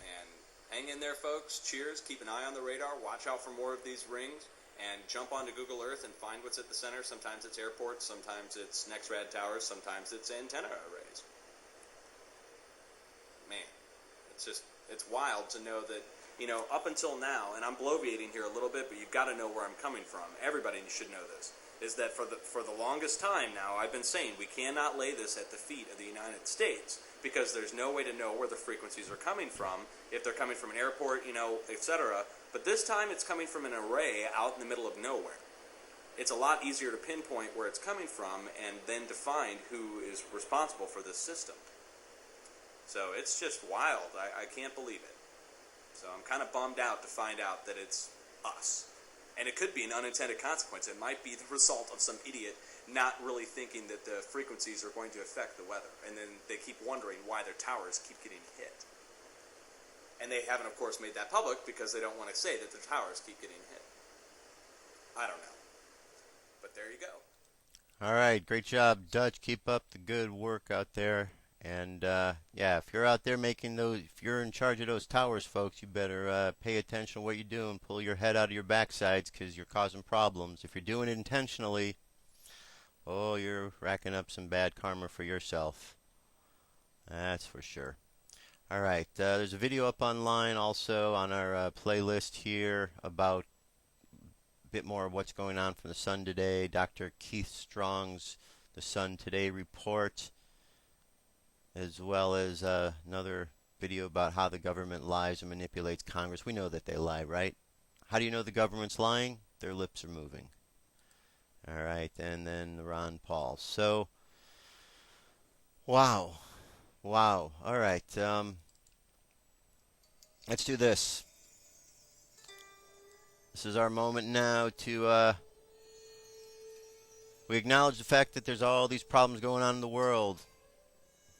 And hang in there, folks. Cheers. Keep an eye on the radar. Watch out for more of these rings. and jump onto Google Earth and find what's at the center. Sometimes it's airports, sometimes it's next-rad towers, sometimes it's antenna arrays. Man, it's wild to know that, up until now, and I'm bloviating here a little bit, but you've got to know where I'm coming from. Everybody should know this, is that for the longest time now, I've been saying we cannot lay this at the feet of the United States because there's no way to know where the frequencies are coming from, if they're coming from an airport, etc. But this time it's coming from an array out in the middle of nowhere. It's a lot easier to pinpoint where it's coming from and then to find who is responsible for this system. So it's just wild. I can't believe it. So I'm kind of bummed out to find out that it's us. And it could be an unintended consequence. It might be the result of some idiot not really thinking that the frequencies are going to affect the weather. And then they keep wondering why their towers keep getting hit. And they haven't, of course, made that public because they don't want to say that their towers keep getting hit. I don't know. But there you go. All right, great job, Dutch. Keep up the good work out there. And, yeah, if you're out there making those, if you're in charge of those towers, folks, you better pay attention to what you're doing. Pull your head out of your backsides because you're causing problems. If you're doing it intentionally, oh, you're racking up some bad karma for yourself. That's for sure. All right, there's a video up online also on our playlist here about a bit more of what's going on from the Sun today. Dr. Keith Strong's The Sun Today report, as well as another video about how the government lies and manipulates Congress. We know that they lie, right? How do you know the government's lying? Their lips are moving. All right, and then Ron Paul. So, wow. All right, let's do this. This is our moment now to, we acknowledge the fact that there's all these problems going on in the world.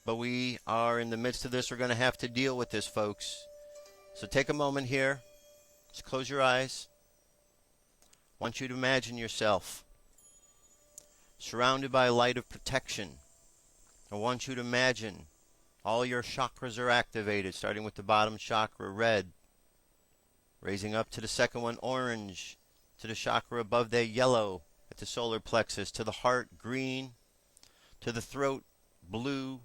But we are in the midst of this. We're going to have to deal with this, folks. So take a moment here. Just close your eyes. I want you to imagine yourself surrounded by a light of protection. I want you to imagine all your chakras are activated, starting with the bottom chakra, red, raising up to the second one, orange, to the chakra above that, yellow, at the solar plexus, to the heart, green, to the throat, blue,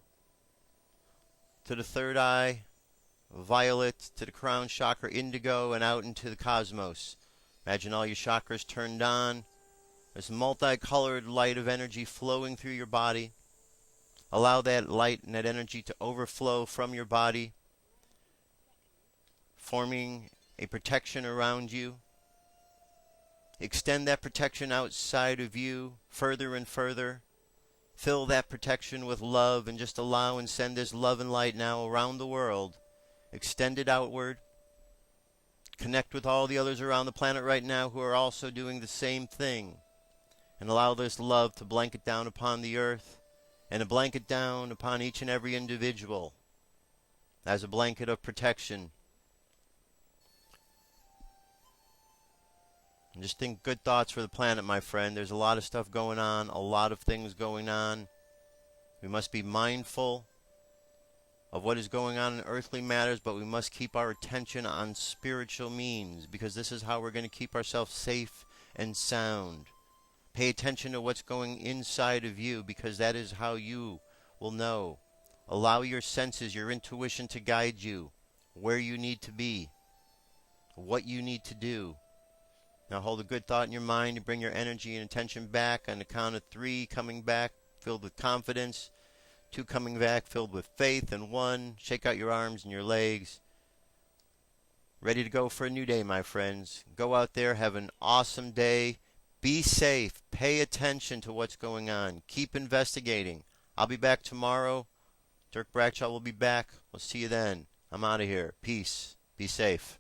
to the third eye, violet, to the crown chakra, indigo, and out into the cosmos. Imagine all your chakras turned on. This multicolored light of energy flowing through your body. Allow that light and that energy to overflow from your body, forming a protection around you. Extend that protection outside of you further and further. Fill that protection with love and just allow and send this love and light now around the world. Extend it outward. Connect with all the others around the planet right now who are also doing the same thing. And allow this love to blanket down upon the earth and to blanket down upon each and every individual as a blanket of protection. And just think good thoughts for the planet, my friend. There's a lot of stuff going on, a lot of things going on. We must be mindful of what is going on in earthly matters, but we must keep our attention on spiritual means, because this is how we're going to keep ourselves safe and sound. Pay attention to what's going inside of you, because that is how you will know. Allow your senses, your intuition to guide you where you need to be, what you need to do. Now hold a good thought in your mind and bring your energy and attention back on the count of 3, coming back filled with confidence, 2 coming back filled with faith, and 1, shake out your arms and your legs. Ready to go for a new day, my friends. Go out there, have an awesome day. Be safe. Pay attention to what's going on. Keep investigating. I'll be back tomorrow. Dirk Bradshaw will be back. We'll see you then. I'm out of here. Peace. Be safe.